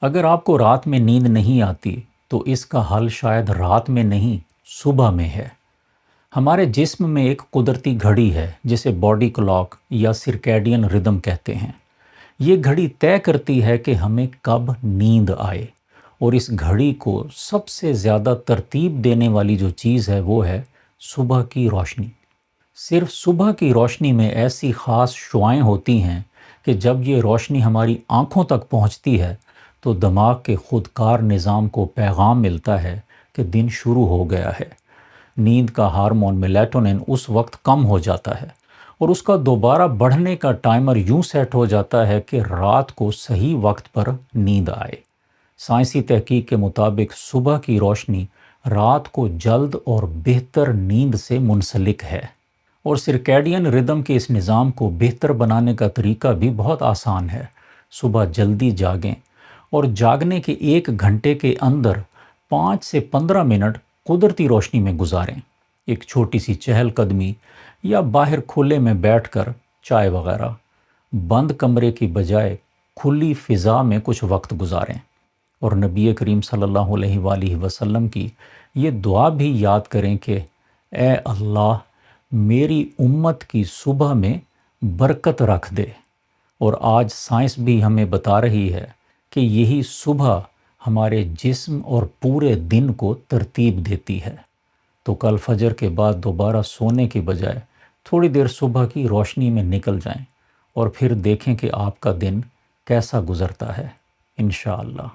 اگر آپ کو رات میں نیند نہیں آتی تو اس کا حل شاید رات میں نہیں، صبح میں ہے۔ ہمارے جسم میں ایک قدرتی گھڑی ہے جسے باڈی کلاک یا سرکیڈین ردم کہتے ہیں۔ یہ گھڑی طے کرتی ہے کہ ہمیں کب نیند آئے، اور اس گھڑی کو سب سے زیادہ ترتیب دینے والی جو چیز ہے وہ ہے صبح کی روشنی۔ صرف صبح کی روشنی میں ایسی خاص شعاعیں ہوتی ہیں کہ جب یہ روشنی ہماری آنکھوں تک پہنچتی ہے تو دماغ کے خودکار نظام کو پیغام ملتا ہے کہ دن شروع ہو گیا ہے۔ نیند کا ہارمون میلیٹونن اس وقت کم ہو جاتا ہے اور اس کا دوبارہ بڑھنے کا ٹائمر یوں سیٹ ہو جاتا ہے کہ رات کو صحیح وقت پر نیند آئے۔ سائنسی تحقیق کے مطابق صبح کی روشنی رات کو جلد اور بہتر نیند سے منسلک ہے، اور سرکیڈین ردم کے اس نظام کو بہتر بنانے کا طریقہ بھی بہت آسان ہے۔ صبح جلدی جاگیں اور جاگنے کے 1 گھنٹے کے اندر 5 سے 15 منٹ قدرتی روشنی میں گزاریں۔ ایک چھوٹی سی چہل قدمی یا باہر کھلے میں بیٹھ کر چائے وغیرہ، بند کمرے کی بجائے کھلی فضا میں کچھ وقت گزاریں، اور نبی کریم صلی اللہ علیہ وآلہ وسلم کی یہ دعا بھی یاد کریں کہ اے اللہ، میری امت کی صبح میں برکت رکھ دے۔ اور آج سائنس بھی ہمیں بتا رہی ہے کہ یہی صبح ہمارے جسم اور پورے دن کو ترتیب دیتی ہے۔ تو کل فجر کے بعد دوبارہ سونے کے بجائے تھوڑی دیر صبح کی روشنی میں نکل جائیں، اور پھر دیکھیں کہ آپ کا دن کیسا گزرتا ہے، انشاءاللہ۔